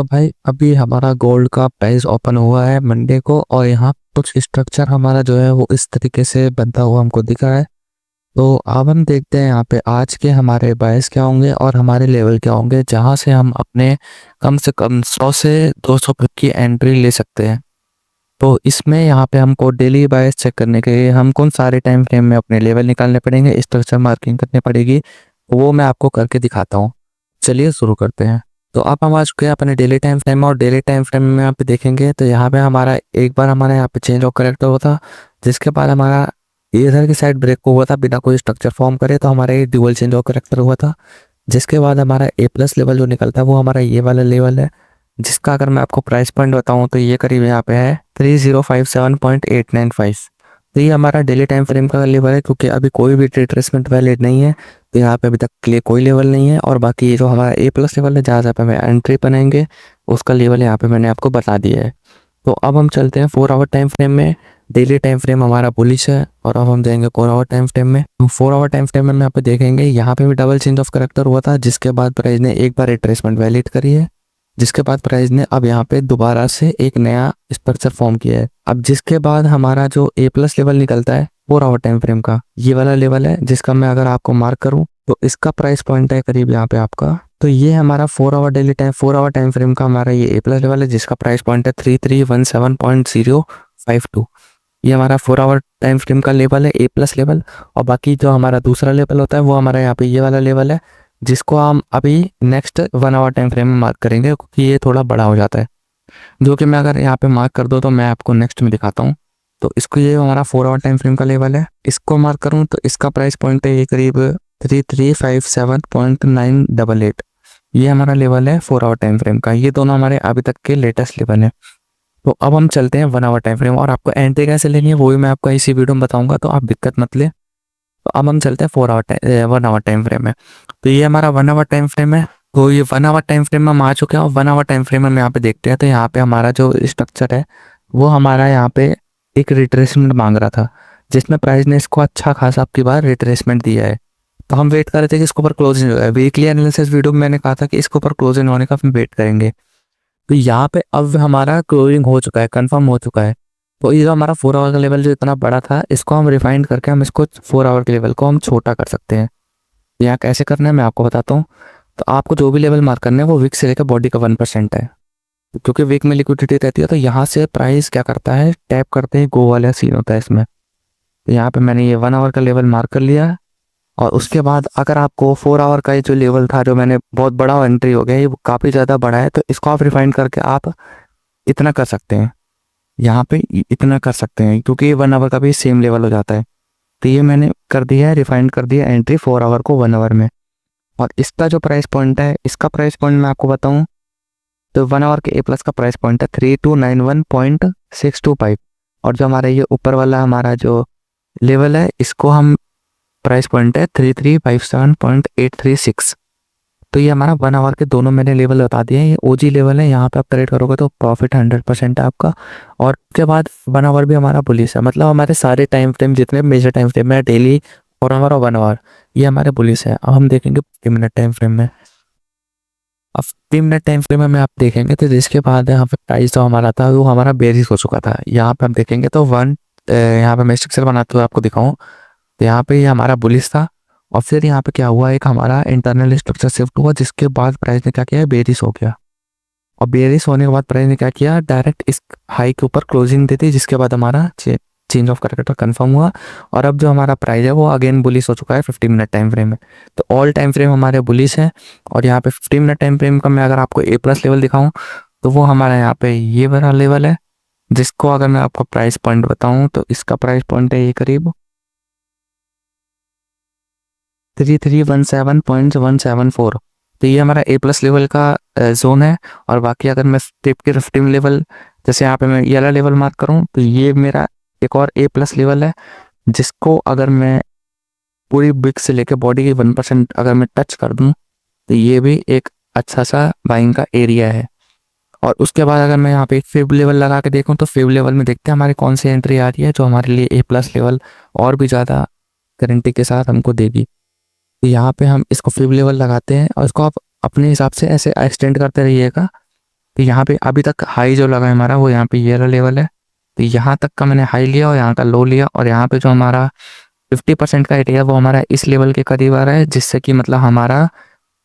तो भाई अभी हमारा गोल्ड का प्राइस ओपन हुआ है मंडे को और यहाँ कुछ स्ट्रक्चर हमारा जो है वो इस तरीके से बनता हुआ हमको दिख रहा है। तो अब हम देखते हैं यहाँ पे आज के हमारे बायस क्या होंगे और हमारे लेवल क्या होंगे जहाँ से हम अपने कम से कम 100 से 200 पिप की एंट्री ले सकते हैं। तो इसमें यहाँ पे हमको डेली बायस चेक करने के लिए हमको उन सारे टाइम फ्रेम में अपने लेवल निकालने पड़ेंगे, स्ट्रक्चर मार्किंग करनी पड़ेगी। वो मैं आपको करके दिखाता हूँ। चलिए शुरू करते हैं। तो अब हम आ चुके हैं अपने डेली टाइम फ्रेम में और डेली टाइम फ्रेम में यहाँ पे देखेंगे तो यहाँ पे हमारा एक बार हमारा यहाँ पे चेंज ऑफ करेक्टर हुआ था, जिसके बाद हमारा इधर की साइड ब्रेक हुआ था बिना कोई स्ट्रक्चर फॉर्म करे, तो हमारा ये ड्यूअल चेंज ऑफ करेक्टर हुआ था। जिसके बाद हमारा ए प्लस लेवल जो निकलता है वो हमारा ये वाला लेवल है, जिसका अगर मैं आपको प्राइस पॉइंट बताऊँ तो ये करीब यहाँ पे है 3057.895। तो ये हमारा डेली टाइम फ्रेम का लेवल है, क्योंकि अभी कोई भी रिट्रेसमेंट वैलिड नहीं है। तो यहाँ पे अभी तक के लिए कोई लेवल नहीं है। और बाकी ये जो हमारा ए प्लस लेवल है जहाँ पे हमें एंट्री बनाएंगे उसका लेवल यहाँ पे मैंने आपको बता दिया है। तो अब हम चलते हैं 4 आवर टाइम फ्रेम में। डेली टाइम फ्रेम हमारा बुलिश है और अब हम जाएंगे 4 आवर टाइम फ्रेम में। 4 आवर टाइम फ्रेम में यहाँ पे देखेंगे यहाँ पे भी डबल चेंज ऑफ करेक्टर हुआ था, जिसके बाद प्राइस ने एक बार रिट्रेसमेंट वैलिड करी है, जिसके बाद प्राइस ने अब यहाँ पे दोबारा से एक नया स्ट्रक्चर फॉर्म किया है। अब जिसके बाद हमारा जो ए प्लस लेवल निकलता है 4 आवर टाइम फ्रेम का ये वाला लेवल है, जिसका मैं अगर आपको मार्क करूं तो इसका प्राइस पॉइंट है करीब यहाँ पे आपका। तो ये हमारा 4 आवर टाइम फ्रेम का हमारा ये ए प्लस लेवल है, जिसका प्राइस पॉइंट है 3317.052। ये हमारा 4 आवर टाइम फ्रेम का लेवल है ए प्लस लेवल। और बाकी जो हमारा दूसरा लेवल होता है वो हमारा यहाँ पे ये वाला लेवल है, जिसको हम अभी नेक्स्ट 1 आवर टाइम फ्रेम में मार्क करेंगे, क्योंकि ये थोड़ा बड़ा हो जाता है। जो कि मैं अगर यहाँ पे मार्क कर दूँ तो मैं आपको नेक्स्ट में दिखाता हूँ। तो इसको ये हमारा 4 आवर टाइम फ्रेम का लेवल है, इसको मार्क करूँ तो इसका प्राइस पॉइंट है ये करीब 3357.988। ये हमारा लेवल है 4 आवर टाइम फ्रेम का। ये दोनों हमारे अभी तक के लेटेस्ट लेवल है। तो अब हम चलते हैं 1 आवर टाइम फ्रेम, और आपको एंट्री कैसे लेनी है वो भी मैं आपको इसी वीडियो में बताऊंगा, तो आप दिक्कत मत ले। तो अब हम चलते हैं 1 आवर टाइम फ्रेम में। तो ये हमारा 1 आवर टाइम फ्रेम है। तो ये 1 आवर टाइम फ्रेम में हम आ चुके हैं और 1 आवर टाइम फ्रेम में हम यहाँ पे देखते हैं तो यहाँ पे हमारा जो स्ट्रक्चर है वो हमारा यहाँ पे एक रिट्रेसमेंट मांग रहा था, जिसमें प्राइस ने इसको अच्छा खासा आपकी बार रिट्रेसमेंट दिया है। तो हम वेट कर रहे थे कि इसके ऊपर क्लोजिंग हो जाए। वीकली एनालिसिस वीडियो में मैंने कहा था कि इसके ऊपर क्लोजिंग होने का हम वेट करेंगे। तो यहाँ पे अब हमारा क्लोजिंग हो चुका है, कंफर्म हो चुका है। तो ये जो हमारा 4 आवर का लेवल जो इतना बड़ा था इसको हम रिफाइंड करके हम इसको 4 आवर के लेवल को हम छोटा कर सकते हैं। यहाँ कैसे करना है मैं आपको बताता हूँ। तो आपको जो भी लेवल मार्क करना है वो विक से लेकर बॉडी का 1% है, क्योंकि विक में लिक्विडिटी रहती है। तो यहाँ से प्राइस क्या करता है, टैप करते हैं गो वाला सीन होता है इसमें। तो यहाँ पे मैंने ये 1 आवर का लेवल मार्क कर लिया। और उसके बाद अगर आपको 4 आवर का ये जो लेवल था जो मैंने बहुत बड़ा एंट्री हो गया, ये काफ़ी ज़्यादा बड़ा है, तो इसको आप रिफाइंड करके आप इतना कर सकते हैं। यहाँ पे इतना कर सकते हैं क्योंकि 1 आवर का भी सेम लेवल हो जाता है। तो ये मैंने कर दिया है, रिफाइंड कर दिया एंट्री 4 आवर को 1 आवर में। और इसका जो प्राइस पॉइंट है, इसका प्राइस पॉइंट मैं आपको बताऊं तो 1 आवर के ए प्लस का प्राइस पॉइंट है 3291.625। और जो हमारा ये ऊपर वाला हमारा जो लेवल है इसको हम प्राइस पॉइंट है 3357.836। तो ये हमारा 1 आवर के दोनों मैंने लेवल बता दिए हैं। ये ओजी लेवल है, यहाँ पे आप ट्रेड करोगे तो प्रॉफिट 100% है आपका। और उसके बाद 1 आवर भी हमारा बुलिश है, मतलब हमारे सारे टाइम फ्रेम जितने मेजर टाइम फ्रेम है डेली 4 आवर और 1 आवर ये हमारे बुलिश है। अब हम देखेंगे 50 मिनट टाइम फ्रेम में। अब 50 मिनट टाइम फ्रेम में आप देखेंगे तो जिसके बाद यहाँ पे प्राइस जो हमारा था वो हमारा बेरिश हो चुका था। यहाँ पे हम देखेंगे तो यहाँ पे मैं स्ट्रक्चर बनाते हुए आपको दिखाऊँ तो यहाँ पे ये हमारा बुलिश था। और फिर यहाँ पे क्या हुआ, एक हमारा इंटरनल स्ट्रक्चर शिफ्ट हुआ, जिसके बाद प्राइस ने क्या किया, बेरिश हो गया। और बेरिश होने के बाद प्राइस ने क्या किया, डायरेक्ट इस हाई के ऊपर क्लोजिंग दे दी, जिसके बाद हमारा चेंज ऑफ करेक्टर कंफर्म हुआ। और अब जो हमारा प्राइस है वो अगेन बुलिश हो चुका है 50 मिनट टाइम फ्रेम में। तो ऑल टाइम फ्रेम हमारे बुलिश है। और यहाँ पे 50 मिनट टाइम फ्रेम का मैं अगर आपको ए प्लस लेवल दिखाऊँ तो वो हमारा यहाँ पे ये वाला लेवल है, जिसको अगर मैं आपको प्राइस पॉइंट बताऊँ तो इसका प्राइस पॉइंट है ये करीब 3317.174। तो ये हमारा ए प्लस लेवल का जोन है। और बाकी अगर मैं टिप के 15 लेवल, जैसे यहाँ पे मैं ये वाला लेवल मार्क करूँ तो ये मेरा एक और ए प्लस लेवल है, जिसको अगर मैं पूरी बिग से लेके बॉडी की 1% अगर मैं टच कर दूँ तो ये भी एक अच्छा सा बाइंग का एरिया है। और उसके बाद अगर मैं यहाँ पे एक फिब लेवल लगा के देखूँ तो फिब लेवल में देखते हैं हमारी कौन सी एंट्री आ रही है जो हमारे लिए ए प्लस लेवल और भी ज़्यादा गारंटी के साथ हमको देगी। तो यहाँ पे हम इसको फिब लेवल लगाते हैं और इसको आप अपने हिसाब से ऐसे एक्सटेंड करते रहिएगा तो यहाँ पे अभी तक हाई जो लगा है हमारा वो यहाँ पे ये वाला लेवल है। तो यहाँ तक का मैंने हाई लिया और यहाँ का लो लिया, और यहाँ पे जो हमारा 50% का एरिया वो हमारा इस लेवल के करीब आ रहा है, जिससे कि मतलब हमारा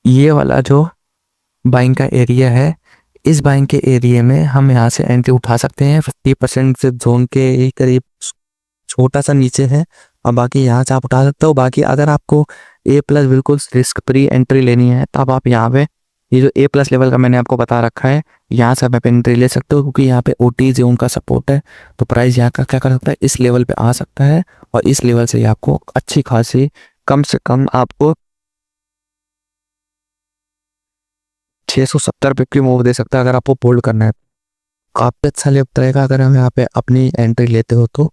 ये वाला जो बाइंग का एरिया है, इस बाइंग के एरिया में हम यहाँ से एंट्री उठा सकते हैं। 50% से जोन के ही करीब छोटा सा नीचे है, और बाकी यहाँ से आप उठा सकते हो। बाकी अगर आपको A+ बिल्कुल रिस्क फ्री एंट्री लेनी है तब आप यहाँ पे ये जो A+ लेवल का मैंने आपको बता रखा है, यहाँ से आप एंट्री ले सकते हो, क्योंकि यहाँ पे OT जोन का सपोर्ट है। तो प्राइस यहाँ का क्या कर सकता है, इस लेवल पे आ सकता है, और इस लेवल से आपको अच्छी खासी कम से कम आपको 670 की मूव दे सकता है अगर आपको होल्ड करना है। काफ़ी अच्छा लेवल रहेगा अगर हम यहाँ पे अपनी एंट्री लेते हो तो।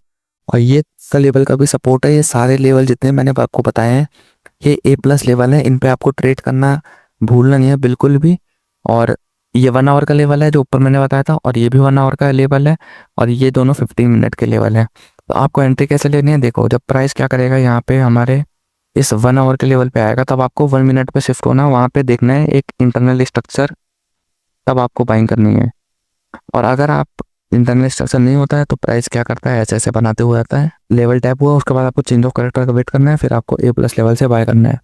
और ये का लेवल का भी सपोर्ट है। ये सारे लेवल जितने मैंने आपको बताए हैं ये A+ लेवल है, इन पे आपको ट्रेड करना भूलना नहीं है बिल्कुल भी। और ये 1 आवर का लेवल है जो ऊपर मैंने बताया था, और ये भी 1 आवर का लेवल है, और ये दोनों 15 मिनट के लेवल है। तो आपको एंट्री कैसे लेनी है, देखो जब प्राइस क्या करेगा यहाँ पे हमारे इस 1 आवर के लेवल पे आएगा, तब आपको 1 मिनट पे शिफ्ट होना, वहाँ पे देखना है एक इंटरनल स्ट्रक्चर, तब आपको बाइंग करनी है। और अगर आप इंटरनल स्ट्रक्चर नहीं होता है तो प्राइस क्या करता है, ऐसे ऐसे बनाते हुए आता है, लेवल टैप हुआ उसके बाद आपको चेंज ऑफ करेक्टर का वेट करना है, फिर आपको A+ लेवल से बाय करना है।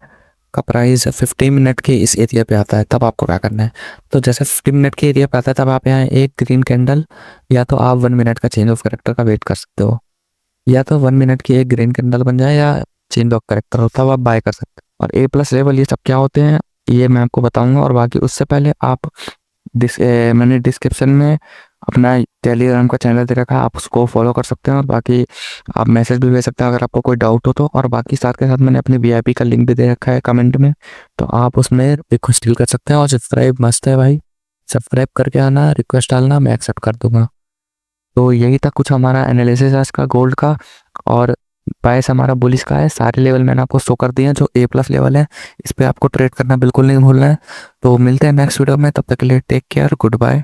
का प्राइस 15 मिनट के इस एरिया पे आता है, तब आपको क्या करना है। तो जैसे 15 मिनट के एरिया पे आता है तब आप यहाँ एक ग्रीन कैंडल, या तो आप 1 मिनट का चेंज ऑफ करेक्टर का वेट कर सकते हो, या तो 1 मिनट की एक ग्रीन कैंडल बन जाए या चेंज ऑफ करेक्टर हो, तब आप बाय कर सकते हो। और A+ लेवल ये सब क्या होते हैं ये मैं आपको बताऊंगा। और बाकी उससे पहले आप मैंने डिस्क्रिप्शन में अपना टेलीग्राम का चैनल दे रखा है, आप उसको फॉलो कर सकते हैं, और बाकी आप मैसेज भी भेज सकते हैं अगर आपको कोई डाउट हो तो। और बाकी साथ के साथ मैंने अपनी VIP का लिंक भी दे रखा है कमेंट में, तो आप उसमें रिक्वेस्ट डील कर सकते हैं। और सब्सक्राइब मस्त है भाई, सब्सक्राइब करके आना, रिक्वेस्ट डालना, मैं एक्सेप्ट कर दूंगा। तो यही था कुछ हमारा एनालिसिस है इसका गोल्ड का। और प्राइस हमारा बुलिश का है, सारे लेवल मैंने आपको शो कर दिए हैं जो A+ लेवल है, इस पे आपको ट्रेड करना बिल्कुल नहीं भूलना है। तो मिलते हैं नेक्स्ट वीडियो में, तब तक के लिए टेक केयर, गुड बाय।